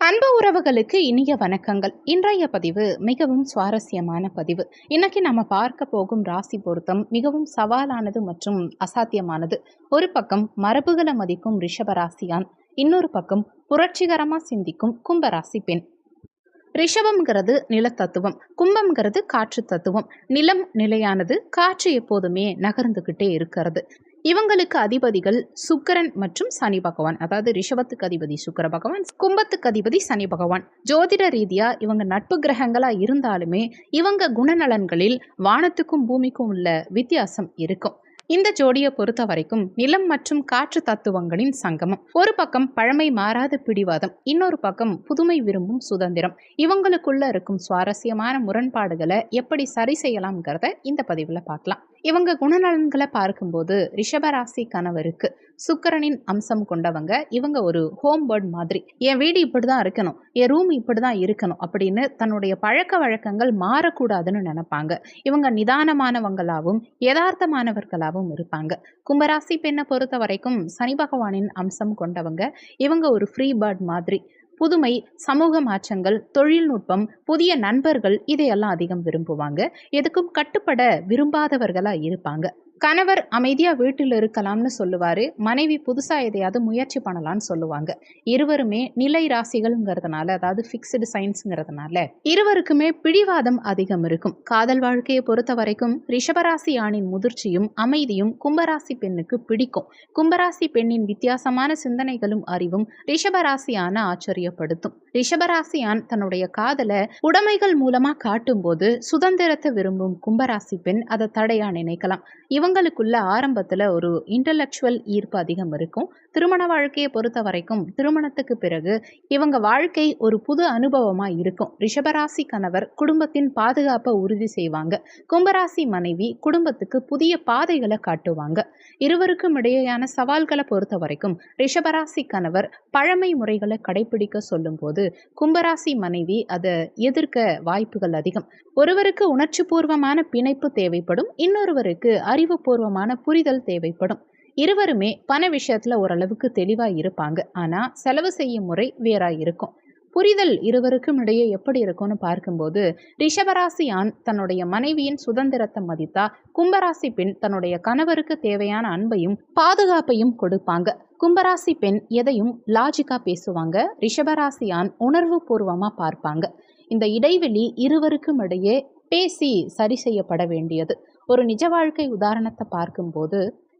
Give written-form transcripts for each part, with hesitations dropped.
அன்பு உறவுகளுக்கு இனிய வணக்கங்கள். இன்றைய பதிவு மிகவும் சுவாரஸ்யமான பதிவு. இன்னைக்கு நம்ம பார்க்க போகும் ராசி பொருத்தம் மிகவும் சவாலானது மற்றும் அசாத்தியமானது. ஒரு பக்கம் மரபுகளை மதிக்கும் ரிஷபராசியான், இன்னொரு பக்கம் புரட்சிகரமா சிந்திக்கும் கும்பராசி பெண். ரிஷபம்ங்கிறது நிலத்தத்துவம், கும்பம்ங்கிறது காற்று தத்துவம். நிலம் நிலையானது, காற்று எப்போதுமே நகர்ந்துகிட்டே இருக்கிறது. இவங்களுக்கு அதிபதிகள் சுக்கிரன் மற்றும் சனி பகவான். அதாவது ரிஷபத்துக்கு அதிபதி சுக்கிர பகவான், கும்பத்துக்கு அதிபதி சனி பகவான். ஜோதிட ரீதியா இவங்க நட்பு கிரகங்களா இருந்தாலுமே இவங்க குணநலன்களில் வானத்துக்கும் பூமிக்கும் உள்ள வித்தியாசம் இருக்கும். இந்த ஜோடியை பொறுத்த வரைக்கும் நிலம் மற்றும் காற்று தத்துவங்களின் சங்கமம். ஒரு பக்கம் பழமை மாறாத பிடிவாதம், இன்னொரு பக்கம் புதுமை விரும்பும் சுதந்திரம். இவங்களுக்குள்ள இருக்கும் சுவாரஸ்யமான முரண்பாடுகளை எப்படி சரி செய்யலாம்ங்கிறத இந்த பதிவுல பார்க்கலாம். இவங்க குணநலன்களை பார்க்கும்போது ரிஷபராசி கணவருக்கு சுக்கிரனின் அம்சம் கொண்டவங்க. இவங்க ஒரு ஹோம் பேர்ட் மாதிரி. என் வீடு இப்படிதான் இருக்கணும், என் ரூம் இப்படிதான் இருக்கணும் அப்படின்னு தன்னுடைய பழக்க வழக்கங்கள் மாறக்கூடாதுன்னு நினைப்பாங்க. இவங்க நிதானமானவங்களாகவும் யதார்த்தமானவர்களாகவும் இருப்பாங்க. கும்பராசி பெண்ணை பொறுத்த வரைக்கும் சனி பகவானின் அம்சம் கொண்டவங்க. இவங்க ஒரு ஃப்ரீ பேர்ட் மாதிரி. புதுமை, சமூக மாற்றங்கள், தொழில்நுட்பம், புதிய நண்பர்கள் இதையெல்லாம் அதிகம் விரும்புவாங்க. எதுக்கும் கட்டுப்பட விரும்பாதவர்களா இருப்பாங்க. கணவர் அமைதியா வீட்டில் இருக்கலாம்னு சொல்லுவாரு, மனைவி புதுசா எதையாவது முயற்சி பண்ணலாம்னு சொல்லுவாங்க. இருவருமே நிலை ராசிகள்ங்கிறதுனால, அதாவது ஃபிக்ஸ்டு சயின்ஸ்ங்கிறதுனால இருவருக்குமே பிடிவாதம் அதிகம் இருக்கும். காதல் வாழ்க்கையை பொறுத்த வரைக்கும் ரிஷபராசி ஆணின் முதிர்ச்சியும் அமைதியும் கும்பராசி பெண்ணுக்கு பிடிக்கும். கும்பராசி பெண்ணின் வித்தியாசமான சிந்தனைகளும் அறிவும் ரிஷபராசி ஆன ஆச்சரியப்படுத்தும். ரிஷபராசி ஆண் தன்னுடைய காதலை உடைமைகள் மூலமா காட்டும் போது சுதந்திரத்தை விரும்பும் கும்பராசி பெண் அதை தடையா நினைக்கலாம். இவங்களுக்குள்ள ஆரம்பத்துல ஒரு இன்டலெக்சுவல் ஈர்ப்பு அதிகம் இருக்கும். திருமண வாழ்க்கையை பொறுத்த வரைக்கும் திருமணத்துக்கு பிறகு இவங்க வாழ்க்கை ஒரு புது அனுபவமா இருக்கும். ரிஷபராசி கணவர் குடும்பத்தின் பாதுகாப்பை உறுதி செய்வாங்க. கும்பராசி மனைவி குடும்பத்துக்கு புதிய பாதைகளை காட்டுவாங்க. இருவருக்கும் இடையேயான சவால்களை பொறுத்த வரைக்கும் ரிஷபராசி கணவர் பழமை முறைகளை கடைபிடிக்க சொல்லும் போது கும்பராசி மனைவி அதை எதிர்க்க வாய்ப்புகள் அதிகம். ஒருவருக்கு உணர்ச்சி பூர்வமான பிணைப்பு தேவைப்படும், இன்னொருவருக்கு அறிவுபூர்வமான புரிதல் தேவைப்படும். இருவருமே பண விஷயத்துல ஓரளவுக்கு தெளிவா இருப்பாங்க. ஆனா செலவு செய்யும் முறை வேறா இருக்கும். புரிதல் இருவருக்கும் இடையே எப்படி இருக்கும்னு பார்க்கும்போது ரிஷபராசி ஆண் தன்னுடைய மனைவியின் சுதந்திரத்தை மதித்தா, கும்பராசி பெண் தன்னுடைய கணவருக்கு தேவையான அன்பையும் பாதுகாப்பையும் கொடுப்பாங்க. கும்பராசி பெண் எதையும் லாஜிக்கா பேசுவாங்க. ரிஷபராசி ஆண் உணர்வு பூர்வமா பார்ப்பாங்க. இந்த இடைவெளி இருவருக்கும் இடையே பேசி சரி செய்யப்பட வேண்டியது. ஒரு நிஜ வாழ்க்கை உதாரணத்தை பார்க்கும்போது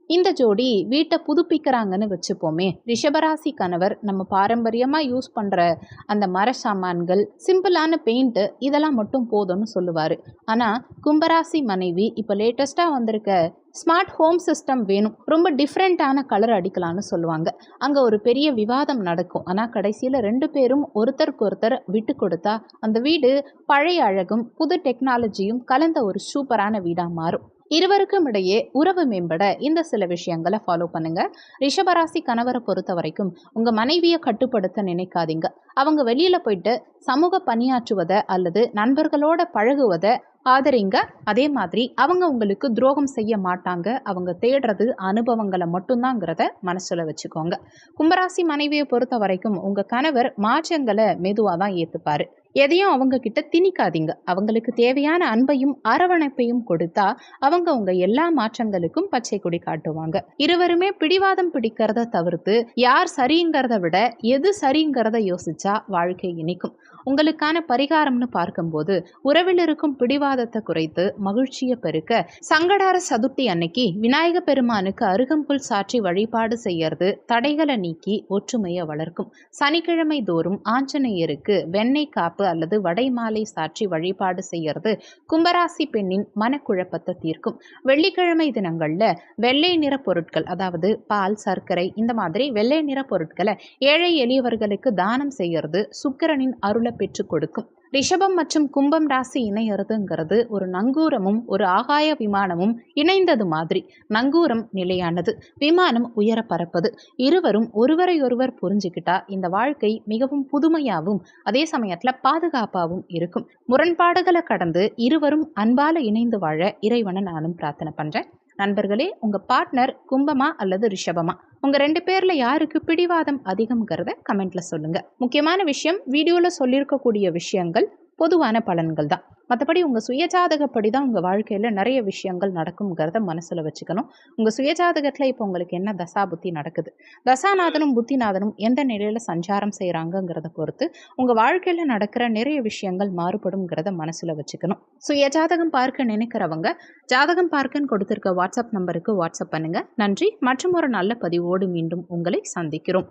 இந்த ஜோடி வீட்டை புதுப்பிக்கிறாங்கன்னு வச்சுப்போமே. ரிஷபராசி கணவர் நம்ம பாரம்பரியமா யூஸ் பண்ற அந்த மர சாமான்கள், சிம்பிளான பெயிண்ட் இதெல்லாம் மட்டும் போதும்னு சொல்லுவாரு. ஆனா கும்பராசி மனைவி இப்ப லேட்டஸ்டா வந்திருக்க ஸ்மார்ட் ஹோம் சிஸ்டம் வேணும், ரொம்ப டிஃப்ரெண்ட்டான கலர் அடிக்கலாம்னு சொல்லுவாங்க. அங்கே ஒரு பெரிய விவாதம் நடக்கும். ஆனால் கடைசியில் ரெண்டு பேரும் ஒருத்தருக்கு ஒருத்தர் விட்டு கொடுத்தா அந்த வீடு பழைய அழகும் புது டெக்னாலஜியும் கலந்த ஒரு சூப்பரான வீடாக மாறும். இருவருக்கும் இடையே உறவு மேம்பட இந்த சில விஷயங்களை ஃபாலோ பண்ணுங்க. ரிஷபராசி கணவரை பொறுத்த வரைக்கும் உங்க மனைவியை கட்டுப்படுத்த நினைக்காதீங்க. அவங்க வெளியில போயிட்டு சமூக பணியாற்றுவதை அல்லது நண்பர்களோட பழகுவதை ஆதரிங்க. அதே மாதிரி அவங்க உங்களுக்கு துரோகம் செய்ய மாட்டாங்க. அவங்க தேடுறது அனுபவங்களை மட்டும்தாங்கிறத மனசுல வச்சுக்கோங்க. கும்பராசி மனைவியை பொறுத்த வரைக்கும் உங்க கணவர் மாற்றங்களை மெதுவாக தான் ஏற்றுப்பாரு. எதையும் அவங்க கிட்ட திணிக்காதீங்க. அவங்களுக்கு தேவையான அன்பையும் அரவணைப்பையும் கொடுத்தா அவங்க உங்க எல்லா மாற்றங்களுக்கும் பச்சை கொடி காட்டுவாங்க. இருவருமே பிடிவாதம் பிடிக்கிறத தவிர்த்து யார் சரிங்கிறத விட எது சரிங்கிறத யோசிச்சா வாழ்க்கை இனிக்கும். உங்களுக்கான பரிகாரம்னு பார்க்கும்போது உறவில் இருக்கும் பிடிவாதத்தை குறைத்து மகிழ்ச்சியை பெருக்க சங்கடார சதுர்த்தி அன்னைக்கு விநாயக பெருமானுக்கு அருகம்புல் சாற்றி வழிபாடு செய்யறது தடைகளை நீக்கி ஒற்றுமையை வளர்க்கும். சனிக்கிழமை தோறும் ஆஞ்சநேயருக்கு வெண்ணெய் காப்பு அல்லது வடை மாலை சாற்றி வழிபாடு செய்யறது கும்பராசி பெண்ணின் மனக்குழப்பத்தை தீர்க்கும். வெள்ளிக்கிழமை தினங்கள்ல வெள்ளை நிற பொருட்கள், அதாவது பால், சர்க்கரை, இந்த மாதிரி வெள்ளை நிற பொருட்களை ஏழை எளியவர்களுக்கு தானம் செய்யறது சுக்கிரனின் அருளை பெற்றுக் கொடுக்கும். ரிஷபம் மற்றும் கும்பம் ராசி இணையறதுங்கிறது ஒரு நங்கூரமும் ஒரு ஆகாய விமானமும் இணைந்தது மாதிரி. நங்கூரம் நிலையானது, விமானம் உயர பறப்பது. இருவரும் ஒருவரை ஒருவர் புரிஞ்சுக்கிட்டா இந்த வாழ்க்கை மிகவும் புதுமையாகவும் அதே சமயத்துல பாதுகாப்பாகவும் இருக்கும். முரண்பாடுகளை கடந்து இருவரும் அன்பால இணைந்து வாழ இறைவனை நானும் பிரார்த்தனை பண்றேன். நண்பர்களே, உங்க பார்ட்னர் கும்பமா அல்லது ரிஷபமா? உங்க 2 பேர்ல யாருக்கு பிடிவாதம் அதிகம்ங்கிறத கமெண்ட்ல சொல்லுங்க. முக்கியமான விஷயம், வீடியோல சொல்லியிருக்கக்கூடிய விஷயங்கள் பொதுவான பலன்கள் தான். மற்றபடி உங்க சுயஜாதகப்படி தான் உங்க வாழ்க்கையில நிறைய விஷயங்கள் நடக்கும்ங்கிறத மனசுல வச்சுக்கணும். உங்க சுயஜாதகத்துல இப்போ உங்களுக்கு என்ன தசாபுத்தி நடக்குது, தசாநாதனும் புத்திநாதனும் எந்த நிலையில சஞ்சாரம் செய்றாங்கங்கிறத பொறுத்து உங்க வாழ்க்கையில நடக்கிற நிறைய விஷயங்கள் மாறுபடும்ங்கிறத மனசுல வச்சுக்கணும். சுயஜாதகம் பார்க்க நினைக்கிறவங்க ஜாதகம் பார்க்கன்னு கொடுத்திருக்க வாட்ஸ்அப் நம்பருக்கு வாட்ஸ்அப் பண்ணுங்க. நன்றி. மற்றும் ஒரு நல்ல பதிவோடு மீண்டும் உங்களை சந்திக்கிறோம்.